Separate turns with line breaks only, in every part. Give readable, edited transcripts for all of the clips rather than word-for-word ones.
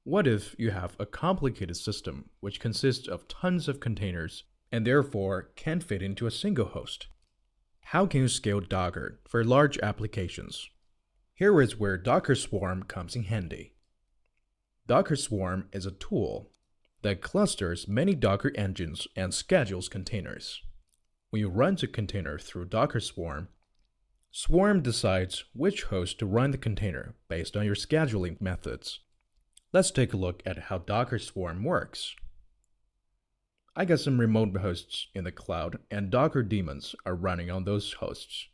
What if you have a complicated system which consists of tons of containers and therefore can't fit into a single host? How can you scale Docker for large applications? Here is where Docker Swarm comes in handy. Docker Swarm is a tool that clusters many Docker engines and schedules containers. When you run the container through Docker Swarm, Swarm decides which host to run the container based on your scheduling methods. Let's take a look at how Docker Swarm works. I got some remote hosts in the cloud, and Docker daemons are running on those hosts.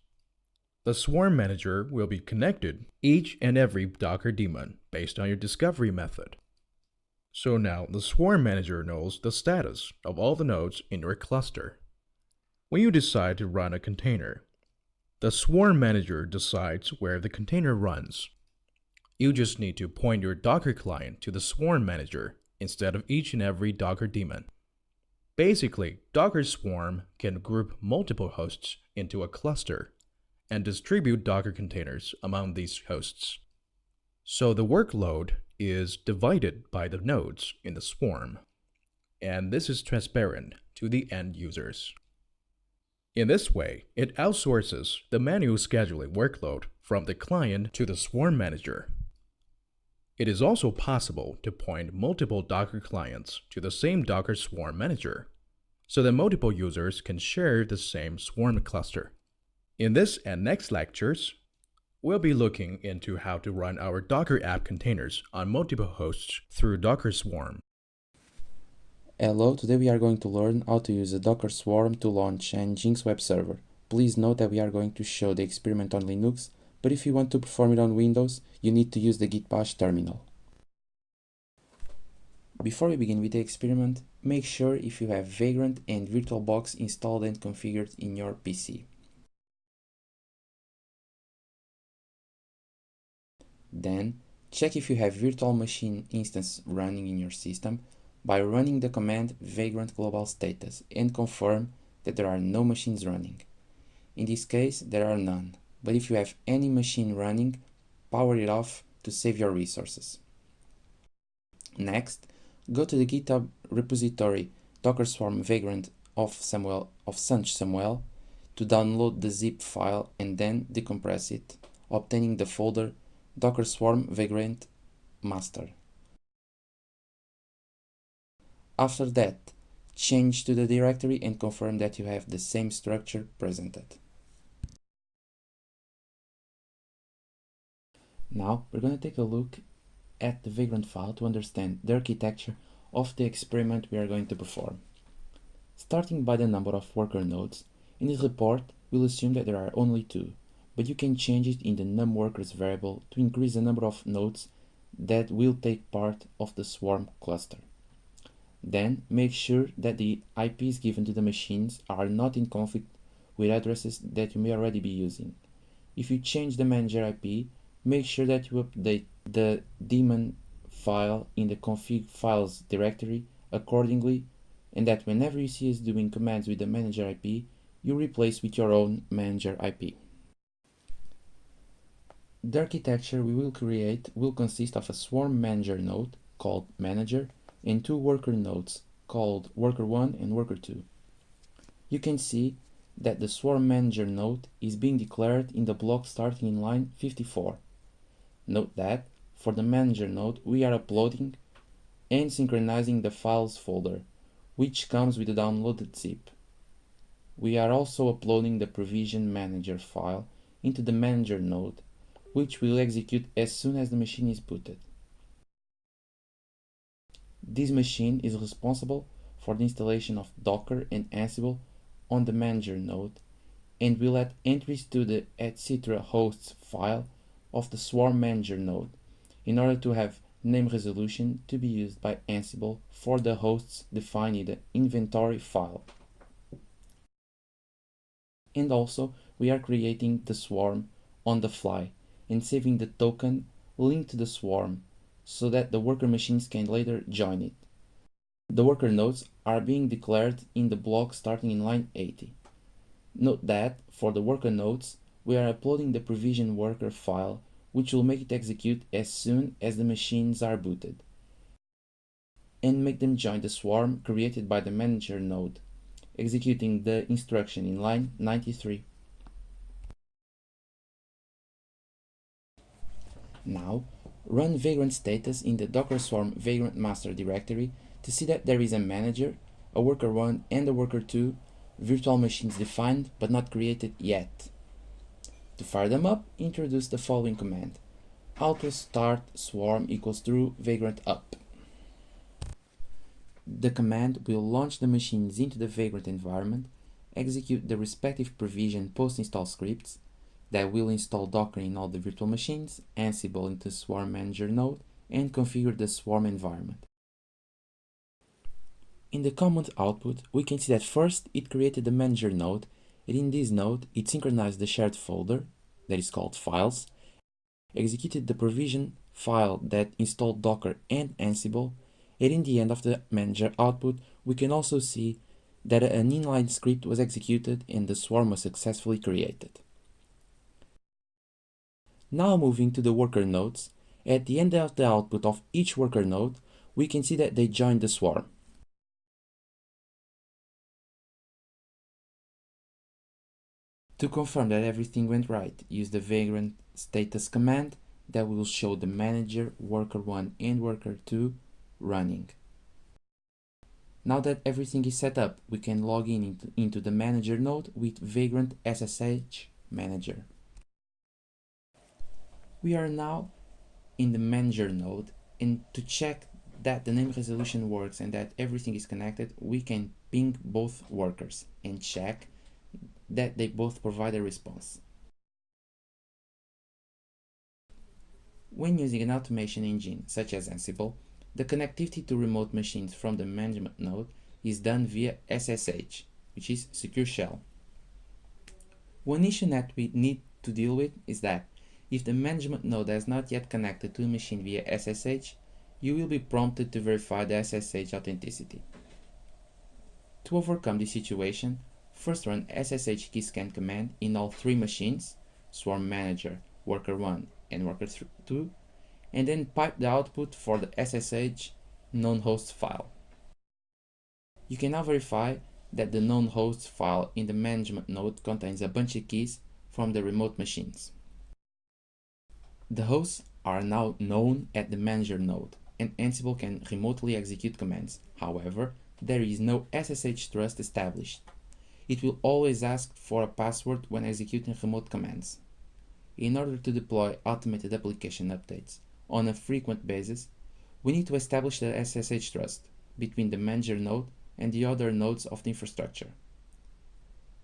The Swarm Manager will be connected each and every Docker daemon based on your discovery method. So now the Swarm Manager knows the status of all the nodes in your cluster. When you decide to run a container, the Swarm Manager decides where the container runs. You just need to point your Docker client to the Swarm Manager instead of each and every Docker daemon. Basically, Docker Swarm can group multiple hosts into a cluster and distribute Docker containers among these hosts. So the workload is divided by the nodes in the swarm, and this is transparent to the end users. In this way, it outsources the manual scheduling workload from the client to the Swarm Manager. It is also possible to point multiple Docker clients to the same Docker Swarm Manager, so that multiple users can share the same Swarm cluster. In this and next lectures, we'll be looking into how to run our Docker app containers on multiple hosts through Docker Swarm.
Hello, today we are going to learn how to use a Docker Swarm to launch an nginx web server. Please note that we are going to show the experiment on Linux, but if you want to perform it on Windows, you need to use the git bash terminal. Before we begin with the experiment, make sure if you have Vagrant and VirtualBox installed and configured in your PC. Then, check if you have virtual machine instance running in your system by running the command vagrant global status and confirm that there are no machines running. In this case, there are none, but if you have any machine running, power it off to save your resources. Next, go to the GitHub repository Docker Swarm Vagrant of Sanch Samuel to download the zip file and then decompress it, obtaining the folder Docker Swarm Vagrant master. After that, change to the directory and confirm that you have the same structure presented. Now we're going to take a look at the Vagrant file to understand the architecture of the experiment we are going to perform. Starting by the number of worker nodes, in this report we'll assume that there are only 2, but you can change it in the numWorkers variable to increase the number of nodes that will take part of the swarm cluster. Then make sure that the IPs given to the machines are not in conflict with addresses that you may already be using. If you change the manager IP, make sure that you update the daemon file in the config files directory accordingly, and that whenever you see us doing commands with the manager IP, you replace with your own manager IP. The architecture we will create will consist of a swarm manager node called manager and 2 worker nodes called worker1 and worker2. You can see that the swarm manager node is being declared in the block starting in line 54. Note that for the manager node we are uploading and synchronizing the files folder, which comes with the downloaded zip. We are also uploading the provision manager file into the manager node, which will execute as soon as the machine is booted. This machine is responsible for the installation of Docker and Ansible on the manager node and will add entries to the etc. hosts file of the swarm manager node in order to have name resolution to be used by Ansible for the hosts defined in the inventory file. And also, we are creating the swarm on the fly and saving the token linked to the swarm so that the worker machines can later join it. The worker nodes are being declared in the block starting in line 80. Note that for the worker nodes, we are uploading the provision worker file, which will make it execute as soon as the machines are booted. and make them join the swarm created by the manager node, executing the instruction in line 93. Now, run Vagrant status in the Docker Swarm Vagrant master directory to see that there is a manager, a worker 1 and a worker 2 virtual machines defined but not created yet. To fire them up, introduce the following command: auto start swarm equals true vagrant up. The command will launch the machines into the Vagrant environment, execute the respective provision post-install scripts that will install Docker in all the virtual machines, Ansible into Swarm Manager node, and configure the Swarm environment. In the command output, we can see that first it created the Manager node, and in this node it synchronized the shared folder, that is called files, executed the provision file that installed Docker and Ansible, and in the end of the Manager output, we can also see that an inline script was executed and the swarm was successfully created. Now moving to the worker nodes, at the end of the output of each worker node, we can see that they joined the swarm. To confirm that everything went right, use the Vagrant status command that will show the manager, worker 1 and worker 2 running. Now that everything is set up, we can log into the manager node with Vagrant SSH manager. We are now in the manager node, and to check that the name resolution works and that everything is connected, we can ping both workers and check that they both provide a response. When using an automation engine such as Ansible, the connectivity to remote machines from the management node is done via SSH, which is Secure Shell. One issue that we need to deal with is that if the management node has not yet connected to a machine via SSH, you will be prompted to verify the SSH authenticity. To overcome this situation, first run SSH keyscan command in all three machines, Swarm Manager, Worker 1 and Worker 2, and then pipe the output for the SSH known host file. You can now verify that the known host file in the management node contains a bunch of keys from the remote machines. The hosts are now known at the manager node, and Ansible can remotely execute commands. However, there is no SSH trust established. It will always ask for a password when executing remote commands. In order to deploy automated application updates on a frequent basis, we need to establish the SSH trust between the manager node and the other nodes of the infrastructure.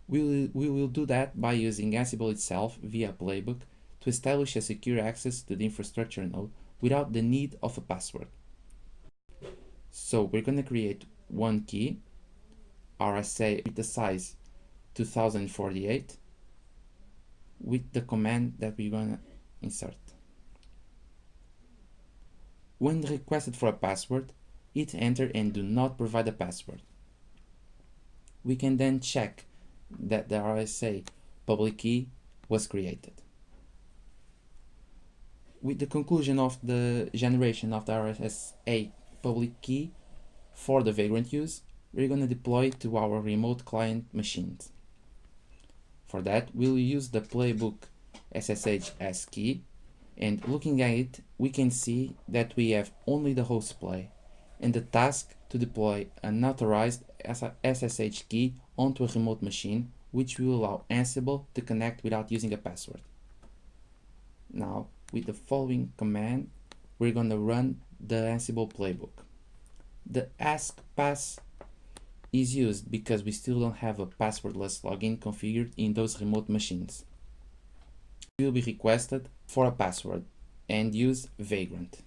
We will do that by using Ansible itself via playbook to establish a secure access to the infrastructure node without the need of a password. So we're going to create one key, RSA with the size 2048, with the command that we're going to insert. When requested for a password, hit enter and do not provide a password. We can then check that the RSA public key was created. With the conclusion of the generation of the RSA public key for the Vagrant use, we're going to deploy it to our remote client machines. For that, we'll use the playbook SSH as key, and looking at it, we can see that we have only the host play and the task to deploy an authorized SSH key onto a remote machine, which will allow Ansible to connect without using a password. Now, with the following command, we're going to run the Ansible playbook. The ask pass is used because we still don't have a passwordless login configured in those remote machines. It will be requested for a password and use Vagrant.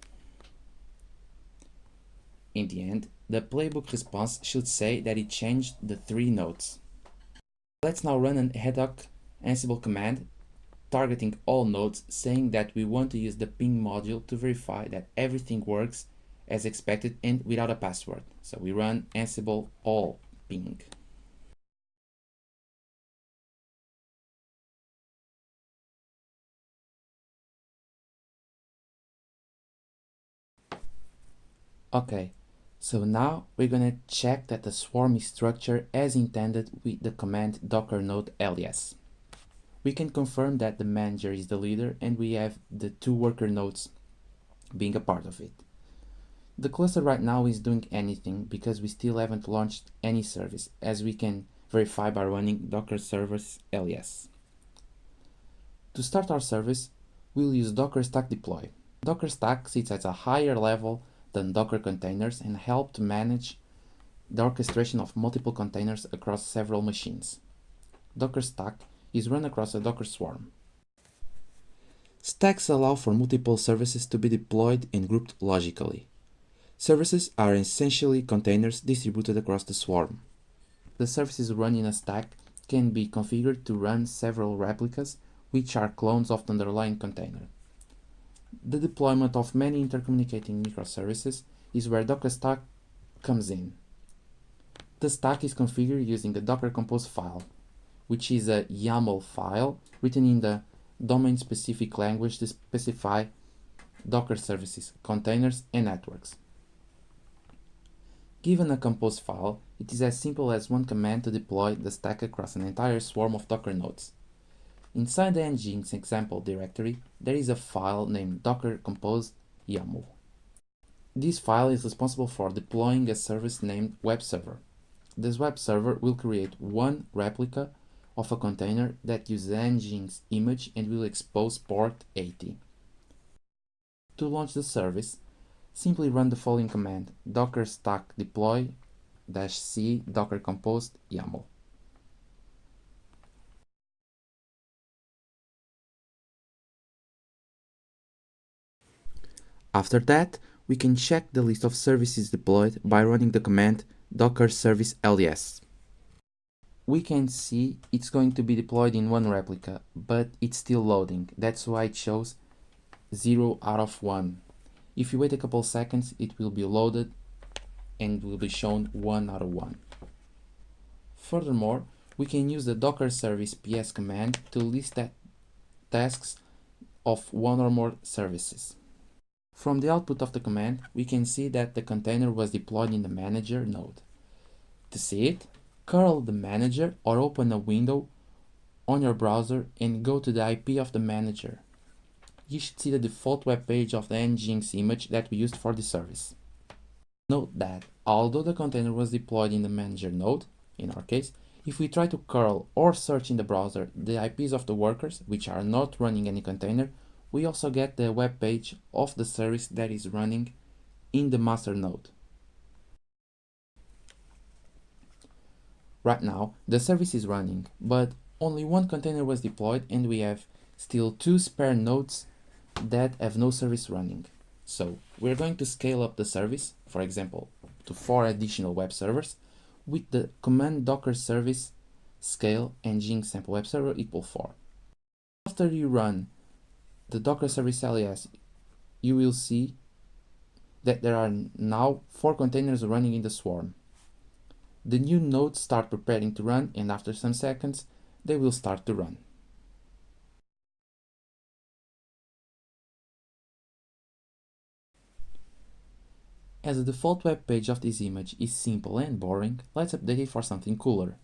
In the end, the playbook response should say that it changed the three nodes. Let's now run an ad hoc Ansible command targeting all nodes, saying that we want to use the ping module to verify that everything works as expected and without a password. So we run Ansible all ping. Okay, So now we're gonna check that the swarm is structured as intended with the command docker node alias. We can confirm that the manager is the leader and we have the 2 worker nodes being a part of it. The cluster right now is doing anything because we still haven't launched any service, as we can verify by running docker service alias. To start our service, we'll use docker stack deploy. Docker stack sits at a higher level than docker containers and help to manage the orchestration of multiple containers across several machines. Docker stack is run across a docker swarm. Stacks allow for multiple services to be deployed and grouped logically. Services are essentially containers distributed across the swarm. The services run in a stack can be configured to run several replicas, which are clones of the underlying container. The deployment of many intercommunicating microservices is where Docker stack comes in. The stack is configured using a Docker compose file, which is a YAML file written in the domain-specific language to specify Docker services, containers, and networks. Given a compose file, it is as simple as one command to deploy the stack across an entire swarm of Docker nodes. Inside the nginx example directory, there is a file named docker compose YAML. This file is responsible for deploying a service named webserver. This webserver will create one replica of a container that uses nginx image and will expose port 80. To launch the service, simply run the following command: docker stack deploy -c docker compose YAML. After that, we can check the list of services deployed by running the command docker service ls. We can see it's going to be deployed in one replica, but it's still loading. That's why it shows 0 out of 1. If you wait a couple seconds, it will be loaded and will be shown 1 out of 1. Furthermore, we can use the docker service ps command to list that tasks of one or more services. From the output of the command, we can see that the container was deployed in the manager node. To see it, curl the manager or open a window on your browser and go to the IP of the manager. You should see the default web page of the nginx image that we used for the service. Note that although the container was deployed in the manager node, in our case, if we try to curl or search in the browser the IPs of the workers, which are not running any container, we also get the web page of the service that is running in the master node. Right now, the service is running, but only one container was deployed and we have still 2 spare nodes that have no service running. So we're going to scale up the service, for example, to 4 additional web servers with the command docker service scale nginx sample web server equal 4. After you run the docker service alias, you will see that there are now 4 containers running in the swarm. The new nodes start preparing to run, and after some seconds, they will start to run. As the default web page of this image is simple and boring, let's update it for something cooler.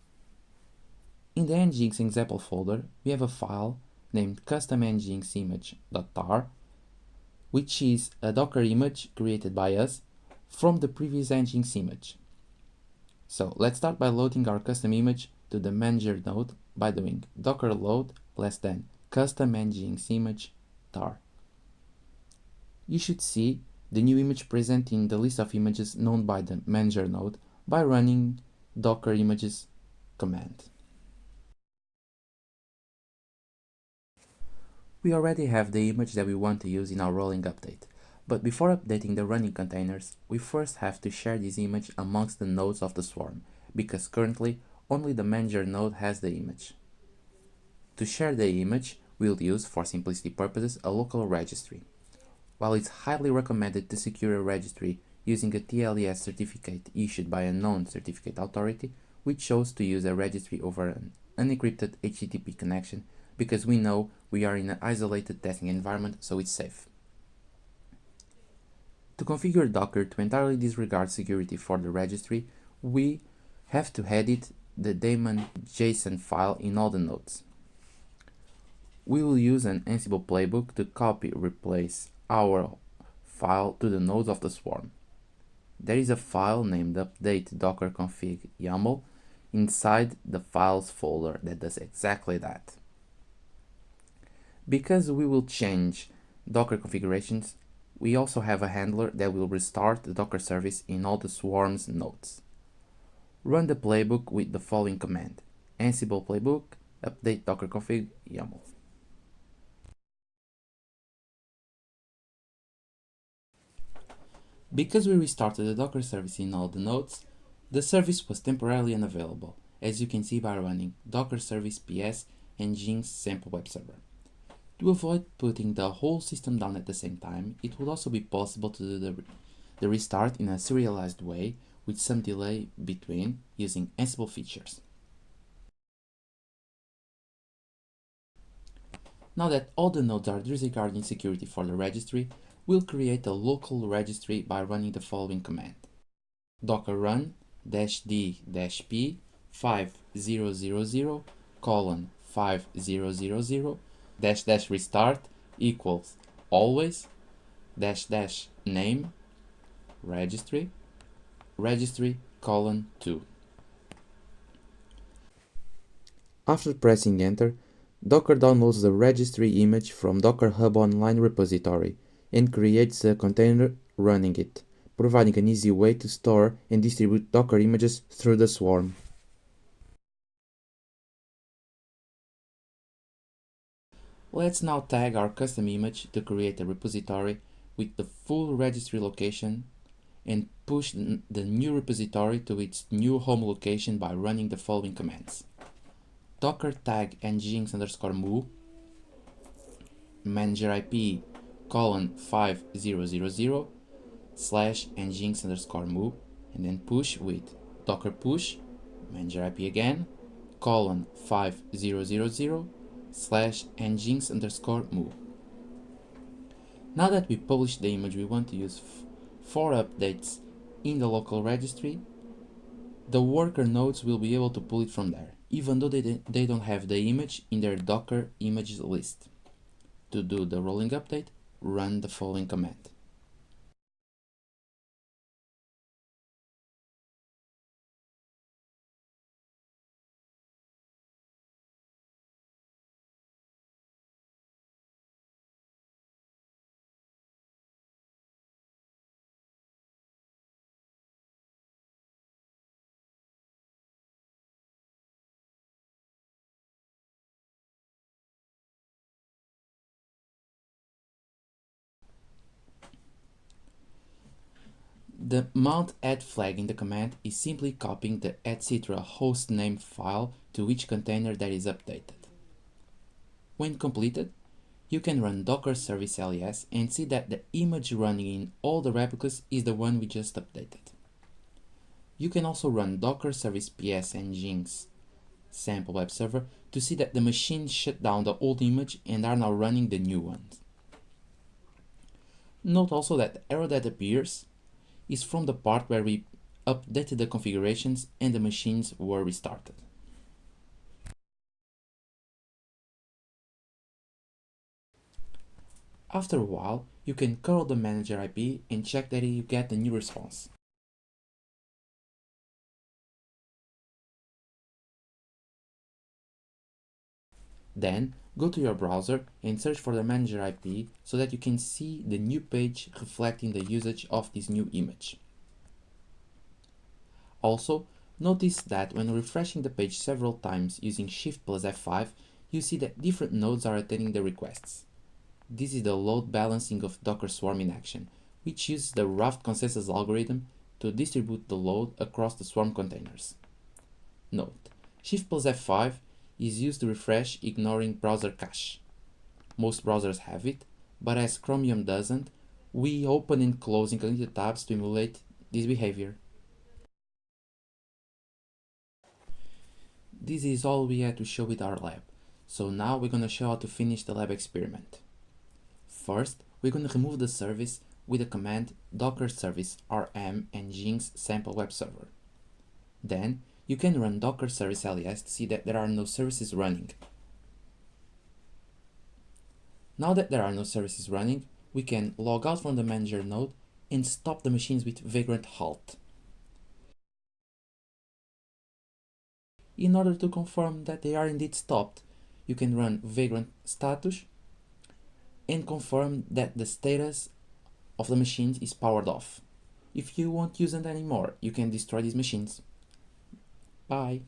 In the nginx example folder, we have a file named custom nginx image.tar, which is a Docker image created by us from the previous nginx image. So let's start by loading our custom image to the manager node by doing docker load less than custom nginx image tar. You should see the new image present in the list of images known by the manager node by running docker images command. We already have the image that we want to use in our rolling update, but before updating the running containers, we first have to share this image amongst the nodes of the swarm, because currently only the manager node has the image. To share the image, we'll use, for simplicity purposes, a local registry. While it's highly recommended to secure a registry using a TLS certificate issued by a known certificate authority, we chose to use a registry over an unencrypted HTTP connection because we know we are in an isolated testing environment, so it's safe. To configure Docker to entirely disregard security for the registry, we have to edit the daemon JSON file in all the nodes. We will use an Ansible playbook to copy-replace our file to the nodes of the swarm. There is a file named update docker config YAML inside the files folder that does exactly that. Because we will change Docker configurations, we also have a handler that will restart the Docker service in all the swarm's nodes. Run the playbook with the following command: Ansible playbook update docker config YAML. Because we restarted the Docker service in all the nodes, the service was temporarily unavailable, as you can see by running docker service ps and nginx sample webserver. To avoid putting the whole system down at the same time, it would also be possible to do the restart in a serialized way with some delay between using Ansible features. Now that all the nodes are disregarding security for the registry, we'll create a local registry by running the following command: docker run -d-p 5000 5000 --restart equals always --name registry 2. After pressing enter, Docker downloads the registry image from Docker Hub Online repository and creates a container running it, providing an easy way to store and distribute Docker images through the swarm. Let's now tag our custom image to create a repository with the full registry location and push the new repository to its new home location by running the following commands: docker tag nginx_mu manager IP :5000 /nginx_mu, and then push with docker push manager IP again :5000 /nginx_mu. Now that we published the image we want to use for updates in the local registry, the worker nodes will be able to pull it from there, even though they don't have the image in their Docker images list. To do the rolling update, run the following command: the mount add flag in the command is simply copying the etc hostname file to each container that is updated. When completed, you can run docker service ls and see that the image running in all the replicas is the one we just updated. You can also run docker service ps and nginx sample web server to see that the machine shut down the old image and are now running the new ones. Note also that the error that appears is from the part where we updated the configurations and the machines were restarted. After a while, you can curl the manager IP and check that you get the new response. Then, go to your browser and search for the manager IP so that you can see the new page reflecting the usage of this new image. Also, notice that when refreshing the page several times using Shift plus F5, you see that different nodes are attending the requests. This is the load balancing of Docker Swarm in action, which uses the Raft consensus algorithm to distribute the load across the Swarm containers. Note, Shift plus F5 is used to refresh ignoring browser cache. Most browsers have it, but as Chromium doesn't, we open and close incognito tabs to emulate this behavior. This is all we had to show with our lab, so now we're going to show how to finish the lab experiment. First, we're going to remove the service with the command docker service rm nginx sample web server. Then you can run docker service ls to see that there are no services running. Now that there are no services running, we can log out from the manager node and stop the machines with Vagrant halt. In order to confirm that they are indeed stopped, you can run Vagrant status and confirm that the status of the machines is powered off. If you won't use it anymore, you can destroy these machines. Bye.